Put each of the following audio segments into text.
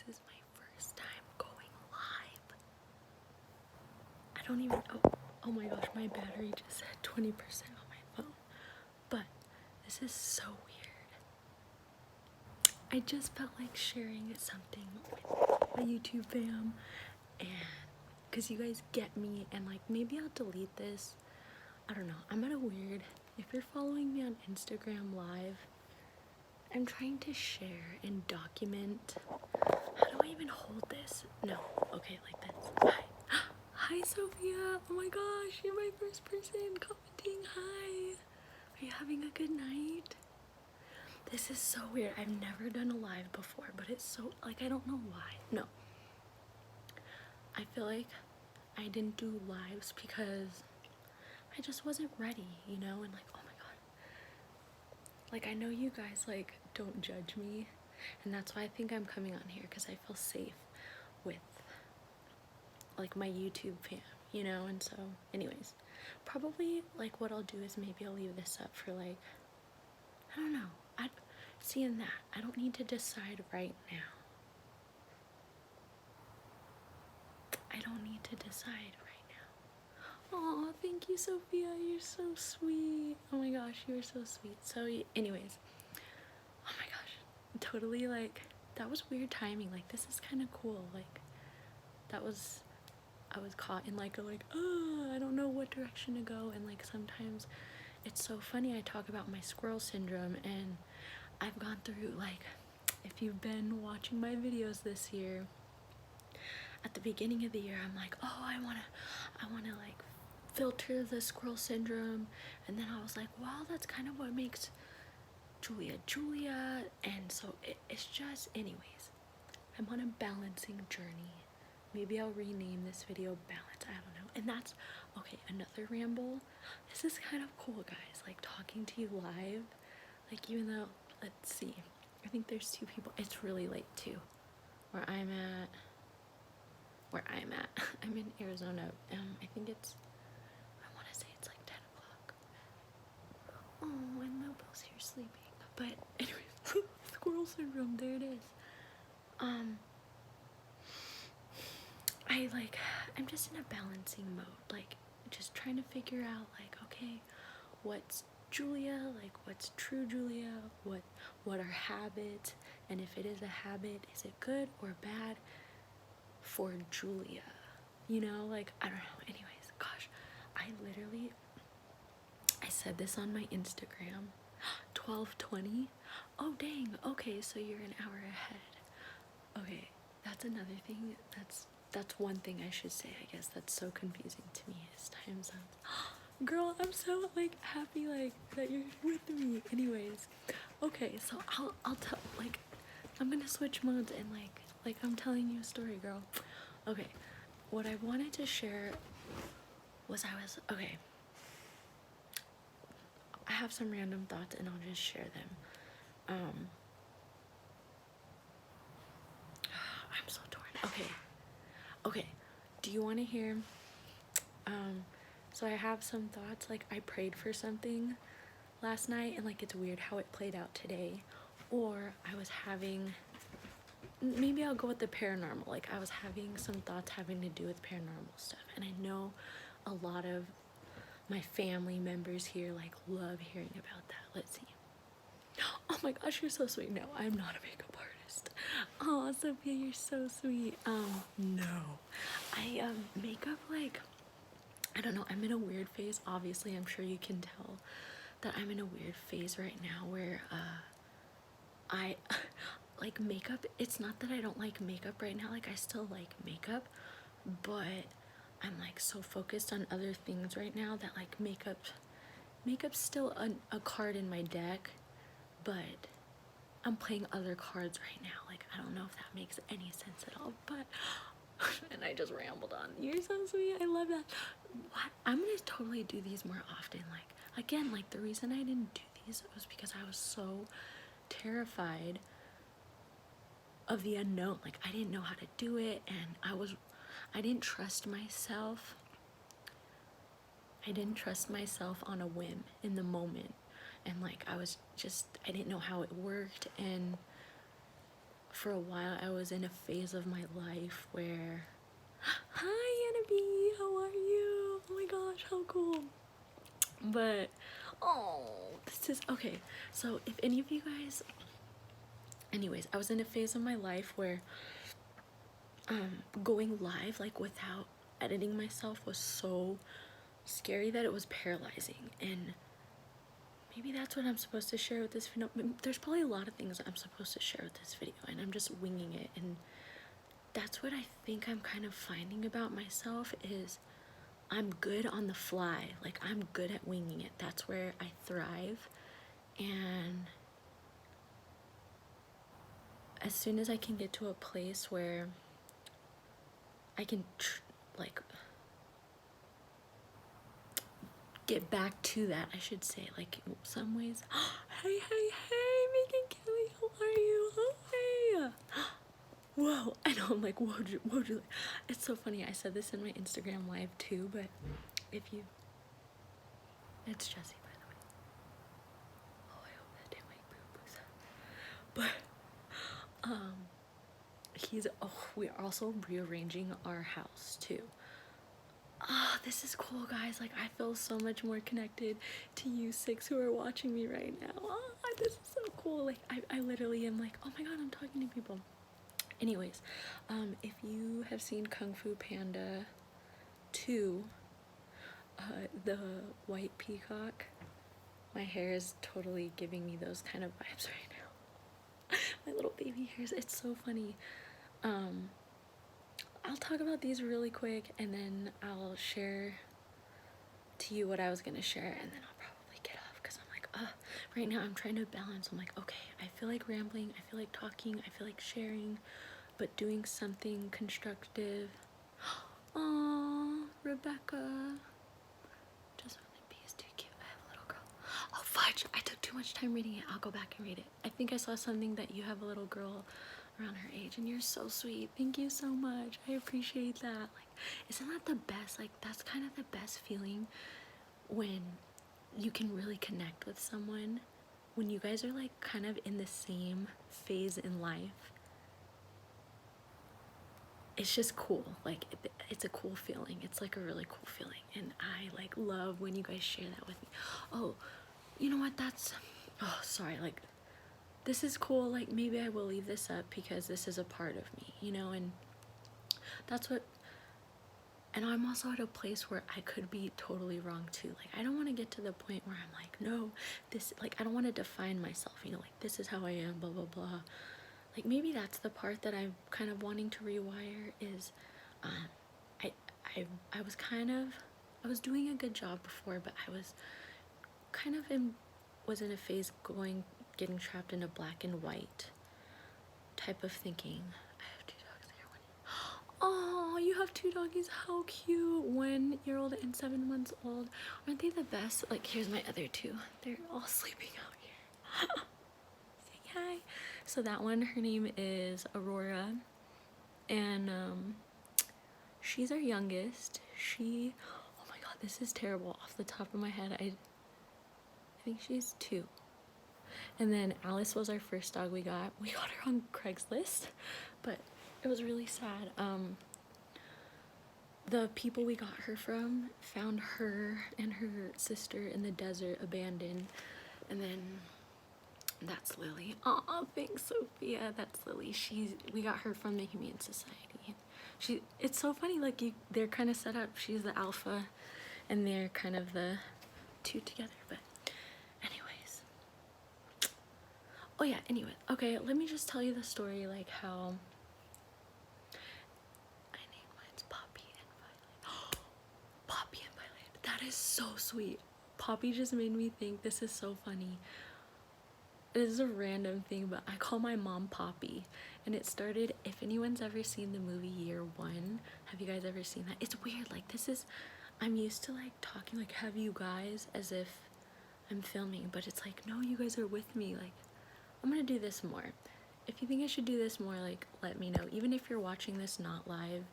is my first time going live. I don't even, oh my gosh, my battery just had 20% on my phone. But this is so weird. I just felt like sharing something with my YouTube fam, and because you guys get me, and like maybe I'll delete this. I don't know. I'm at a weird, if you're following me on Instagram Live, I'm trying to share and document. How do I even hold this? No. Okay, like this. Hi. Hi, Sophia. Oh my gosh, you're my first person commenting. Hi. Are you having a good night? This is so weird. I've never done a live before, but it's so, like, I don't know why. No. I feel like I didn't do lives because I just wasn't ready, you know? And like, oh my god. Like, I know you guys, like, don't judge me. And that's why I think I'm coming on here, because I feel safe with, like, my YouTube fam, you know? And so, anyways, probably, like, what I'll do is maybe I'll leave this up for, like, I don't know. Seeing that, I don't need to decide right now. I don't need to decide right now. Aw, thank you, Sophia. You're so sweet. Oh my gosh, you're so sweet. So, anyways, oh my gosh, totally, like, that was weird timing. Like, this is kind of cool. Like, I was caught in like I don't know what direction to go. And like, sometimes it's so funny. I talk about my squirrel syndrome, and I've gone through, like, if you've been watching my videos this year, at the beginning of the year, I'm like, oh, I wanna like filter the squirrel syndrome. And then I was like, wow, that's kind of what makes Julia. And so it's just, anyways, I'm on a balancing journey. Maybe I'll rename this video Balance. I don't know. And that's, okay, another ramble. This is kind of cool, guys, like talking to you live. Like, even though, let's see, I think there's 2 people. It's really late too. Where I'm at. I'm in Arizona. I think it's, I want to say it's like 10 o'clock. Oh, and Mobile's here sleeping. But anyways, squirrel syndrome, there it is. I'm just in a balancing mode, like, just trying to figure out, like, okay, what's Julia, like, what's true Julia, what are habits, and if it is a habit, is it good or bad for Julia, you know? Like, I don't know. Anyways, gosh, I said this on my Instagram. 12:20. Oh dang, okay, so you're an hour ahead. Okay, that's another thing. That's one thing I should say, I guess, that's so confusing to me, is time zones. Girl, I'm so, like, happy, like, that you're with me. Anyways, okay, so I'll tell, like, I'm gonna switch modes, and like I'm telling you a story, girl. Okay, what I wanted to share was, okay, I have some random thoughts, and I'll just share them. I'm so torn. Okay, do you want to hear? So I have some thoughts. Like, I prayed for something last night, and like, it's weird how it played out today. Or I was having, maybe I'll go with the paranormal. Like, I was having some thoughts having to do with paranormal stuff, and I know a lot of my family members here, like, love hearing about that. Let's see. Oh my gosh, you're so sweet. No, I'm not a makeup artist. Oh, Sophia, you're so sweet. No. Makeup, like, I don't know, I'm in a weird phase. Obviously, I'm sure you can tell that I'm in a weird phase right now where, I, like, makeup, it's not that I don't like makeup right now. Like, I still like makeup, but I'm, like, so focused on other things right now that, like, makeup's still a card in my deck, but I'm playing other cards right now. Like, I don't know if that makes any sense at all, but and I just rambled on. You're so sweet. I love that. What? I'm gonna totally do these more often. Like, again, like, the reason I didn't do these was because I was so terrified of the unknown. Like, I didn't know how to do it, and I didn't trust myself. I didn't trust myself on a whim in the moment. And like, I didn't know how it worked, and for a while I was in a phase of my life where, hi Anna B, how are you? Oh my gosh, how cool. But oh, this is okay. So if any of you guys, anyways, I was in a phase of my life where going live like without editing myself was so scary that it was paralyzing. And maybe that's what I'm supposed to share with this video. There's probably a lot of things I'm supposed to share with this video, and I'm just winging it. And that's what I think I'm kind of finding about myself is I'm good on the fly. Like, I'm good at winging it. That's where I thrive. And as soon as I can get to a place where I can like get back to that, I should say, like in some ways. Hey, Megan Kelly, how are you? Hey. Whoa, I know, I'm like, whoa, it's so funny. I said this in my Instagram live too, but if you, it's Jesse, by the way. Oh, I hope that didn't make boo-boos. But we're also rearranging our house too. This is cool, guys. Like, I feel so much more connected to you 6 who are watching me right now. This is so cool. Like, I literally am like, oh my god, I'm talking to people. Anyways, if you have seen Kung Fu Panda 2, the white peacock, my hair is totally giving me those kind of vibes right now. My little baby hairs, it's so funny. I'll talk about these really quick, and then I'll share to you what I was gonna share, and then I'll probably get off because I'm like, right now I'm trying to balance. I'm like, okay, I feel like rambling, I feel like talking, I feel like sharing, but doing something constructive. Aww, Rebecca. Just when the bee is too cute, I have a little girl. Oh fudge, I took too much time reading it. I'll go back and read it. I think I saw something that you have a little girl around her age, and you're so sweet. Thank you so much. I appreciate that. Like, isn't that the best? Like, that's kind of the best feeling when you can really connect with someone, when you guys are like kind of in the same phase in life. It's just cool. Like, it's a cool feeling. It's like a really cool feeling, and I like love when you guys share that with me. Oh, you know what, oh, sorry, like, this is cool. Like, maybe I will leave this up because this is a part of me, you know, and that's what, and I'm also at a place where I could be totally wrong too. Like, I don't want to get to the point where I'm like, no, this, like, I don't want to define myself, you know, like, this is how I am, blah, blah, blah. Like, maybe that's the part that I'm kind of wanting to rewire is, I was doing a good job before, but I was kind of was in a phase getting trapped in a black and white type of thinking. I have 2 dogs there. Oh, you have 2 doggies, how cute. 1-year-old and 7 months old. Aren't they the best? Like, here's my other 2. They're all sleeping out here. Say hi. So that one, her name is Aurora, and she's our youngest. Oh my god, this is terrible. Off the top of my head, I think she's 2. And then Alice was our first dog we got. We got her on Craigslist, but it was really sad. The people we got her from found her and her sister in the desert, abandoned. And then that's Lily. Oh, thanks, Sophia. That's Lily. We got her from the Humane Society. It's so funny, like, they're kind of set up. She's the alpha, and they're kind of the 2 together, but anyways. Oh yeah, anyway, okay, let me just tell you the story, like how I named mine's Poppy and Violet. Poppy and Violet, that is so sweet. Poppy just made me think, this is so funny. This is a random thing, but I call my mom Poppy, and it started, if anyone's ever seen the movie Year One, have you guys ever seen that? It's weird, like, I'm used to like talking like, have you guys, as if I'm filming, but it's like, no, you guys are with me. Like, I'm gonna do this more. If you think I should do this more, like, let me know. Even if you're watching this not live,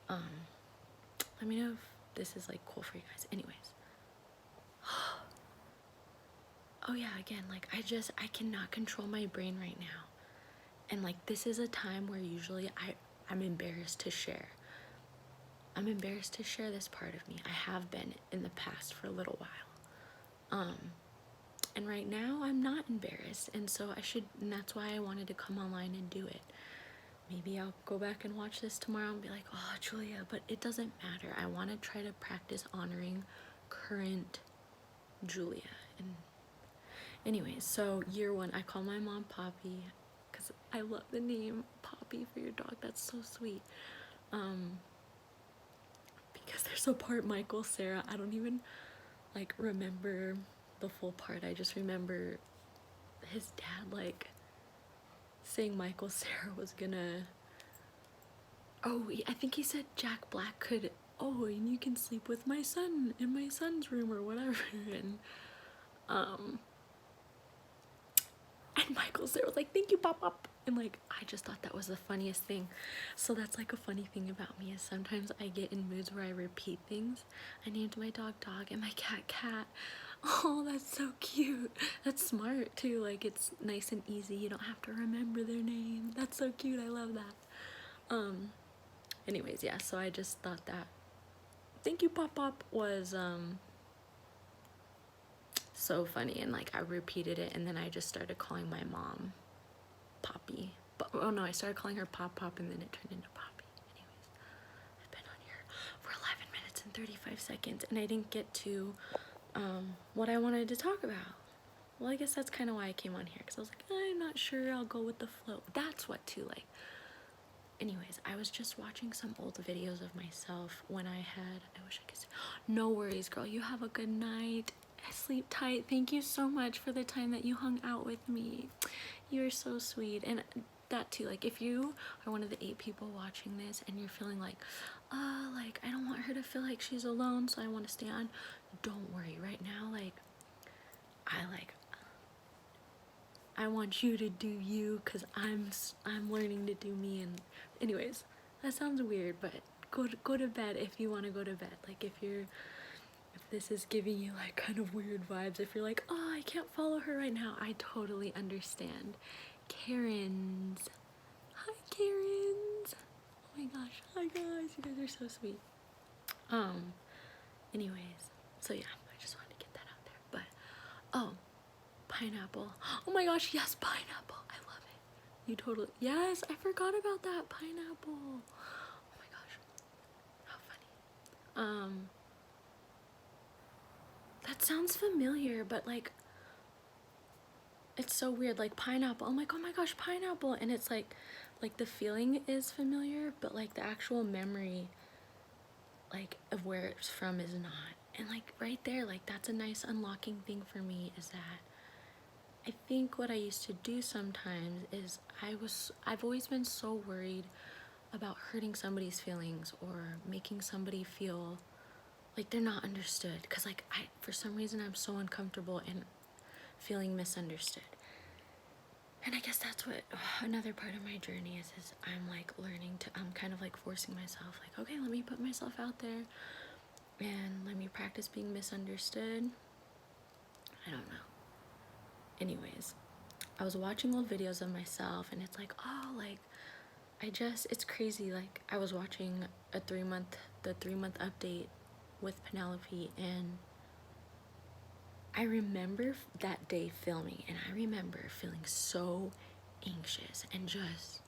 let me know if this is like cool for you guys. Anyways. Oh yeah, again, like, I cannot control my brain right now. And like, this is a time where usually I'm embarrassed to share. I'm embarrassed to share this part of me. I have been in the past for a little while. And right now I'm not embarrassed. And so and that's why I wanted to come online and do it. Maybe I'll go back and watch this tomorrow and be like, oh, Julia, but it doesn't matter. I want to try to practice honoring current Julia. And anyways, so year 1, I call my mom Poppy because I love the name Poppy for your dog. That's so sweet. Because there's a part Michael, Sarah, I don't even like remember the full part. I just remember his dad like saying Michael, Sarah was gonna, I think he said Jack Black could, and you can sleep with my son in my son's room or whatever. And Michael, Sarah was like, thank you, Pop Pop. And like, I just thought that was the funniest thing. So that's like a funny thing about me, is sometimes I get in moods where I repeat things. I named my dog Dog and my cat Cat. Oh, that's so cute. That's smart too. Like, it's nice and easy. You don't have to remember their name. That's so cute. I love that. Anyways, yeah, so I just thought that thank you, Pop Pop was so funny, and like I repeated it, and then I just started calling my mom Poppy. But oh no, I started calling her Pop Pop, and then it turned into Poppy. Anyways, I've been on here for 11 minutes and 35 seconds, and I didn't get to what I wanted to talk about. Well, I guess that's kind of why I came on here, because I was like, I'm not sure, I'll go with the flow. That's what too, like, anyways, I was just watching some old videos of myself when I wish I could say, no worries, girl, you have a good night. Sleep tight. Thank you so much for the time that you hung out with me. You're so sweet. And that too, like, if you are one of the 8 people watching this and you're feeling like, like, I don't want her to feel like she's alone, so I want to stay on, don't worry. Right now, like, I want you to do you, because I'm learning to do me. And anyways, that sounds weird, but go to bed if you want to go to bed. Like, if this is giving you like kind of weird vibes, if you're like, oh, I can't follow her right now, I totally understand. Karens. Hi, Karens. Oh my gosh. Hi, guys. You guys are so sweet. Anyways, so yeah, I just wanted to get that out there. But, pineapple. Oh my gosh, yes, pineapple. I love it. You totally, yes, I forgot about that, pineapple. Oh my gosh. How funny. That sounds familiar, but like, it's so weird. Like, pineapple. I'm like, oh my gosh, pineapple. And it's like the feeling is familiar, but like the actual memory, like, of where it's from is not. And like right there, like, that's a nice unlocking thing for me, is that I think what I used to do sometimes is I've always been so worried about hurting somebody's feelings or making somebody feel like they're not understood, because like for some reason I'm so uncomfortable in feeling misunderstood. And I guess that's what another part of my journey is I'm like learning to, I'm kind of like forcing myself, like, okay, let me put myself out there and let me practice being misunderstood. I don't know. Anyways, I was watching old videos of myself, and it's like, oh, like, it's crazy. Like, I was watching the 3-month update with Penelope, and I remember that day filming, and I remember feeling so anxious and just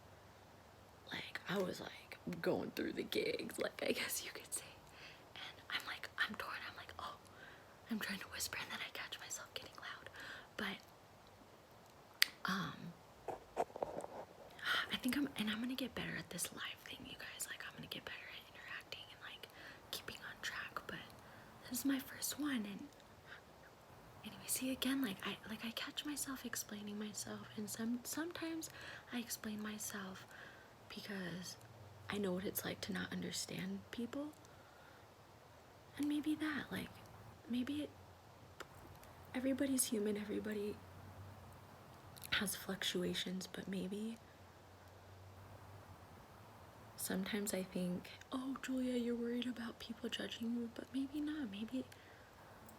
like, I was like going through the gigs, like, I guess you could say. And I'm torn. I'm like, oh, I'm trying to whisper, and then I catch myself getting loud. But I think I'm gonna get better at this live thing, you guys. Like, I'm gonna get better at interacting and like keeping on track. But this is my first one, and anyway, see, again, like I catch myself explaining myself, and sometimes I explain myself because I know what it's like to not understand people. And maybe everybody's human, everybody has fluctuations, but maybe sometimes I think, oh, Julia, you're worried about people judging you, but maybe not.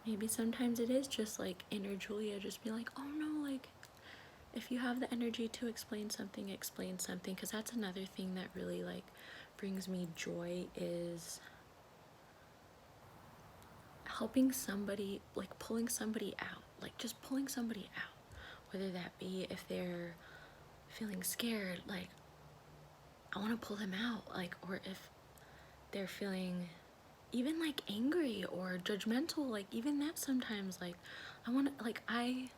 Maybe sometimes it is just like inner Julia just be like, oh no, like, if you have the energy to explain something, because that's another thing that really like brings me joy, is helping somebody, like pulling somebody out, like just pulling somebody out, whether that be if they're feeling scared, like I want to pull them out, like, or if they're feeling even like angry or judgmental, like even that sometimes, like I want to, like I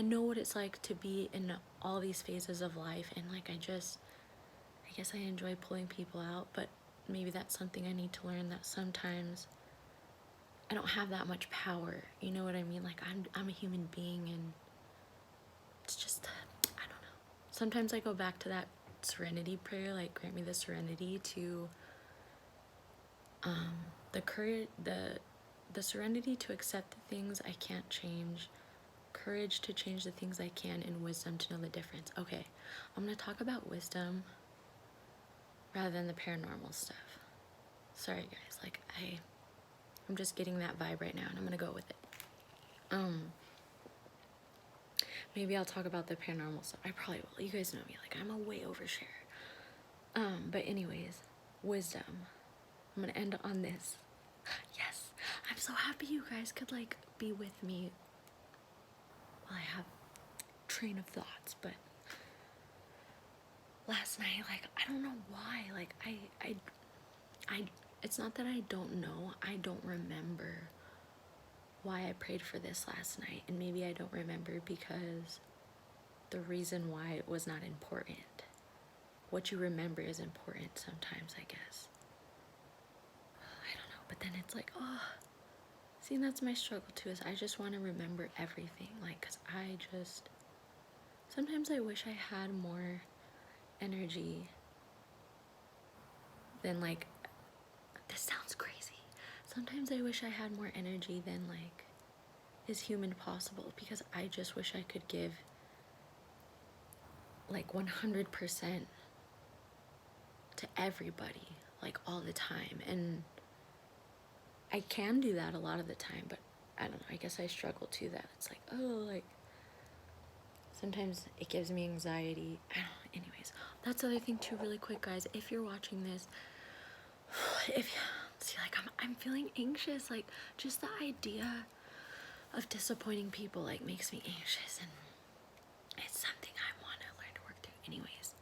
know what it's like to be in all these phases of life, and like I guess I enjoy pulling people out, but maybe that's something I need to learn, that sometimes I don't have that much power, you know what I mean? Like I'm a human being, and it's just, I don't know. Sometimes I go back to that serenity prayer, like grant me the serenity to the courage, the serenity to accept the things I can't change, courage to change the things I can, and wisdom to know the difference. Okay, I'm gonna talk about wisdom rather than the paranormal stuff. Sorry guys, like I'm just getting that vibe right now, and I'm gonna go with it. Maybe I'll talk about the paranormal stuff. I probably will. You guys know me, like I'm a way overshare. But anyways, wisdom. I'm gonna end on this. Yes, I'm so happy you guys could like be with me while I have train of thoughts. But last night, like I don't know why, like I it's not that I don't know, I don't remember why I prayed for this last night, and maybe I don't remember because the reason why it was not important. What you remember is important sometimes, I guess. I don't know, but then it's like, oh, see, that's my struggle too, is I just want to remember everything, like, because sometimes I wish I had more energy than, like, this sounds crazy. Sometimes I wish I had more energy than, like, is human possible, because I just wish I could give, like, 100% to everybody, like, all the time. And I can do that a lot of the time, but I don't know, I guess I struggle to that. It's like, oh, like, sometimes it gives me anxiety. I don't know. Anyways, that's the other thing too, really quick, guys. If you're watching this, see, like, I'm feeling anxious. Like, just the idea of disappointing people, like, makes me anxious, and it's something I want to learn to work through. Anyways.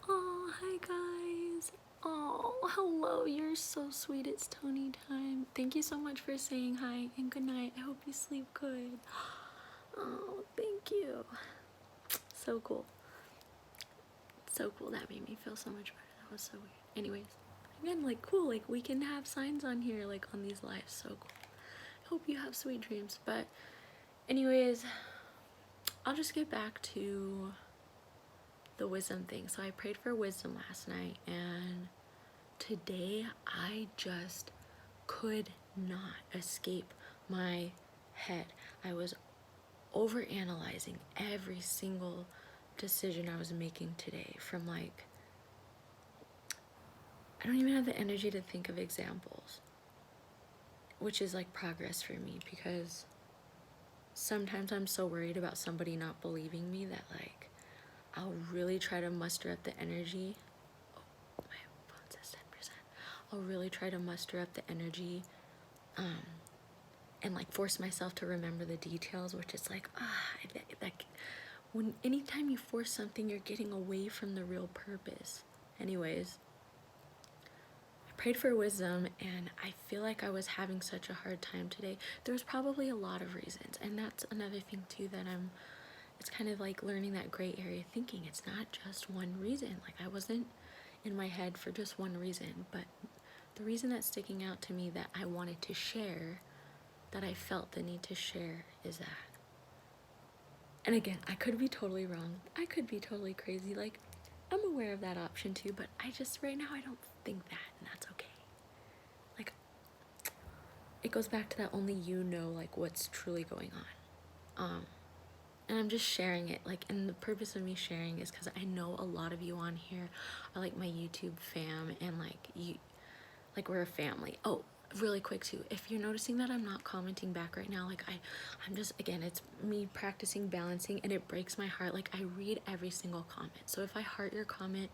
Oh, hi, guys. Oh, hello. You're so sweet. It's Tony time. Thank you so much for saying hi, and good night. I hope you sleep good. Oh, thank you. So cool. So cool. That made me feel so much better. That was so weird. Anyways, again, like, cool. Like, we can have signs on here, like, on these lives. So cool. I hope you have sweet dreams. But anyways, I'll just get back to the wisdom thing. So I prayed for wisdom last night, and today I just could not escape my head. I was overanalyzing every single decision I was making today, from, like, I don't even have the energy to think of examples, which is like progress for me, because sometimes I'm so worried about somebody not believing me that, like, I'll really try to muster up the energy. Oh, my phone says 10%. I'll really try to muster up the energy and, like, force myself to remember the details, which is like, anytime you force something, you're getting away from the real purpose. Anyways, I prayed for wisdom, and I feel like I was having such a hard time today. There's probably a lot of reasons, and that's another thing too, that it's kind of like learning that gray area thinking. It's not just one reason. Like, I wasn't in my head for just one reason, but the reason that's sticking out to me that I wanted to share, that I felt the need to share, is that, and again, I could be totally wrong, I could be totally crazy, like, I'm aware of that option too, but I just, right now, I don't think that, and that's okay. Like, it goes back to that only you know, like, what's truly going on. And I'm just sharing it, like, and the purpose of me sharing is because I know a lot of you on here are, like, my YouTube fam, and, like, we're a family. Oh, really quick too, if you're noticing that I'm not commenting back right now, like I'm just, again, it's me practicing balancing, and it breaks my heart. Like, I read every single comment, so if I heart your comment,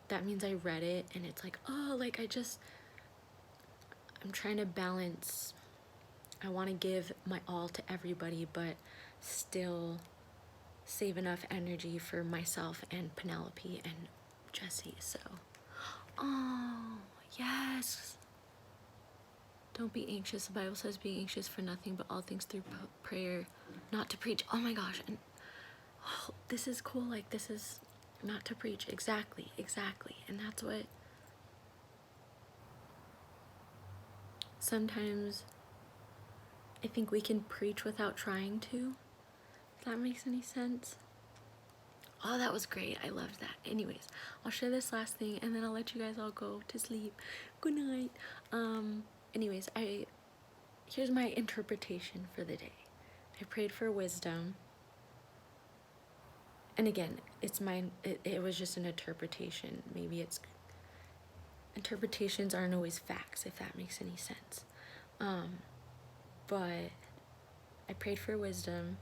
that means I read it, and it's like, oh, like, I'm trying to balance. I want to give my all to everybody, but still save enough energy for myself and Penelope and Jesse. So, oh yes, don't be anxious. The Bible says be anxious for nothing, but all things through prayer, not to preach. Oh my gosh. And oh, this is cool. Like, this is not to preach. Exactly. And that's what sometimes I think we can preach without trying to. If that makes any sense. Oh, that was great. I loved that. Anyways, I'll share this last thing, and then I'll let you guys all go to sleep. Good night. Anyways, here's my interpretation for the day. I prayed for wisdom. And again, it was just an interpretation. Maybe interpretations aren't always facts, if that makes any sense. But I prayed for wisdom,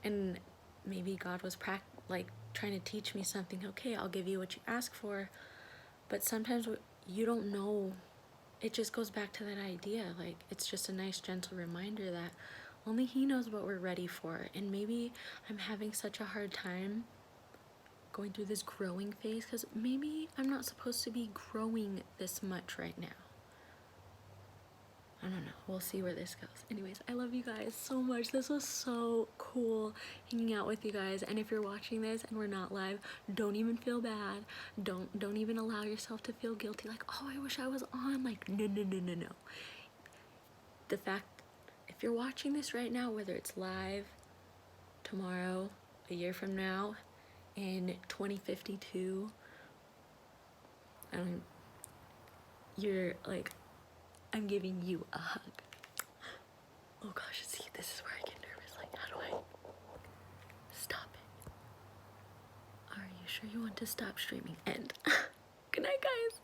and maybe God was trying to teach me something. Okay, I'll give you what you ask for, but sometimes you don't know. It just goes back to that idea. Like, it's just a nice gentle reminder that only He knows what we're ready for. And maybe I'm having such a hard time going through this growing phase because maybe I'm not supposed to be growing this much right now. I don't know. We'll see where this goes. Anyways, I love you guys so much. This was so cool hanging out with you guys. And if you're watching this and we're not live, don't even feel bad. Don't even allow yourself to feel guilty. Like, oh, I wish I was on. Like, no. The fact, if you're watching this right now, whether it's live, tomorrow, a year from now, in 2052, you're like, I'm giving you a hug. Oh gosh, see, this is where I get nervous. Like, how do I stop it? Are you sure you want to stop streaming? And good night, guys.